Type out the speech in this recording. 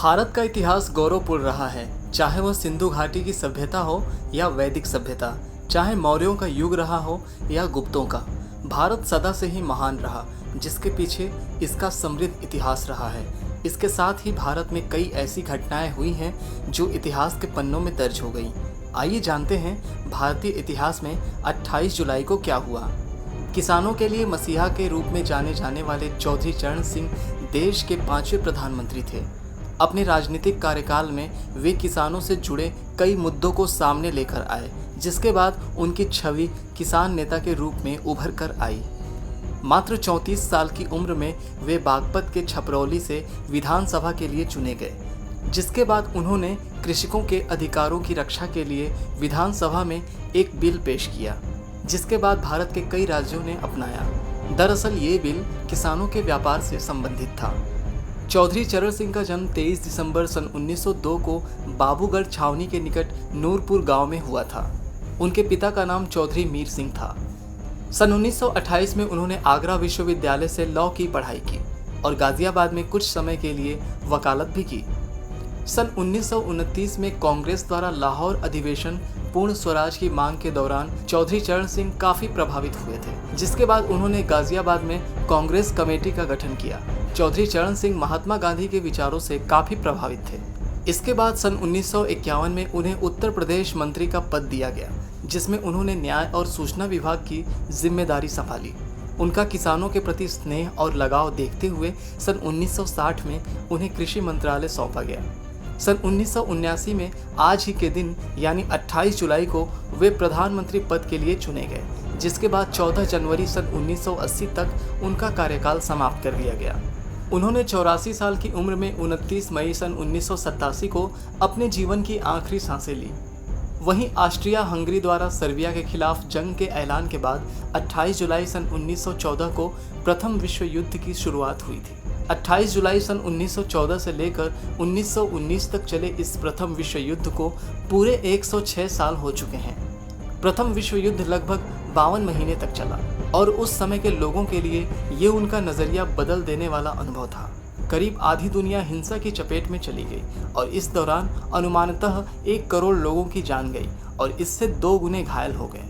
भारत का इतिहास गौरवपूर्ण रहा है, चाहे वह सिंधु घाटी की सभ्यता हो या वैदिक सभ्यता, चाहे मौर्यों का युग रहा हो या गुप्तों का। भारत सदा से ही महान रहा, जिसके पीछे इसका समृद्ध इतिहास रहा है। इसके साथ ही भारत में कई ऐसी घटनाएं हुई हैं जो इतिहास के पन्नों में दर्ज हो गई। आइए जानते हैं भारतीय इतिहास में 28 जुलाई को क्या हुआ। किसानों के लिए मसीहा के रूप में जाने जाने वाले चौधरी चरण सिंह देश के 5वें प्रधानमंत्री थे। अपने राजनीतिक कार्यकाल में वे किसानों से जुड़े कई मुद्दों को सामने लेकर आए, जिसके बाद उनकी छवि किसान नेता के रूप में उभर कर आई। मात्र 34 साल की उम्र में वे बागपत के छपरौली से विधानसभा के लिए चुने गए, जिसके बाद उन्होंने कृषकों के अधिकारों की रक्षा के लिए विधानसभा में एक बिल पेश किया, जिसके बाद भारत के कई राज्यों ने अपनाया। दरअसल ये बिल किसानों के व्यापार से संबंधित था। चौधरी चरण सिंह का जन्म 23 दिसंबर सन 1902 को बाबूगढ़ छावनी के निकट नूरपुर गांव में हुआ था। उनके पिता का नाम चौधरी मीर सिंह था। सन 1928 में उन्होंने आगरा विश्वविद्यालय से लॉ की पढ़ाई की और गाजियाबाद में कुछ समय के लिए वकालत भी की। सन 1929 में कांग्रेस द्वारा लाहौर अधिवेशन पूर्ण स्वराज की मांग के दौरान चौधरी चरण सिंह काफी प्रभावित हुए थे, जिसके बाद उन्होंने गाजियाबाद में कांग्रेस कमेटी का गठन किया। चौधरी चरण सिंह महात्मा गांधी के विचारों से काफी प्रभावित थे। इसके बाद सन 1951 में उन्हें उत्तर प्रदेश मंत्री का पद दिया गया, जिसमें उन्होंने न्याय और सूचना विभाग की जिम्मेदारी संभाली। उनका किसानों के प्रति स्नेह और लगाव देखते हुए सन 1960 में उन्हें कृषि मंत्रालय सौंपा गया। सन 1979 में आज ही के दिन यानी 28 जुलाई को वे प्रधानमंत्री पद के लिए चुने गए, जिसके बाद 14 जनवरी सन 1980 तक उनका कार्यकाल समाप्त कर दिया गया। उन्होंने 84 साल की उम्र में 29 मई सन 1987 को अपने जीवन की आखिरी सांसें ली। वहीं ऑस्ट्रिया हंगरी द्वारा सर्बिया के खिलाफ जंग के ऐलान के बाद 28 जुलाई सन 1914 को प्रथम विश्व युद्ध की शुरुआत हुई थी। 28 जुलाई सन 1914 से लेकर 1919 तक चले इस प्रथम विश्व युद्ध को पूरे 106 साल हो चुके हैं। प्रथम विश्व युद्ध लगभग 52 महीने तक चला और उस समय के लोगों के लिए ये उनका नज़रिया बदल देने वाला अनुभव था। करीब आधी दुनिया हिंसा की चपेट में चली गई और इस दौरान अनुमानतः 1 करोड़ लोगों की जान गई और इससे 2 गुने घायल हो गए।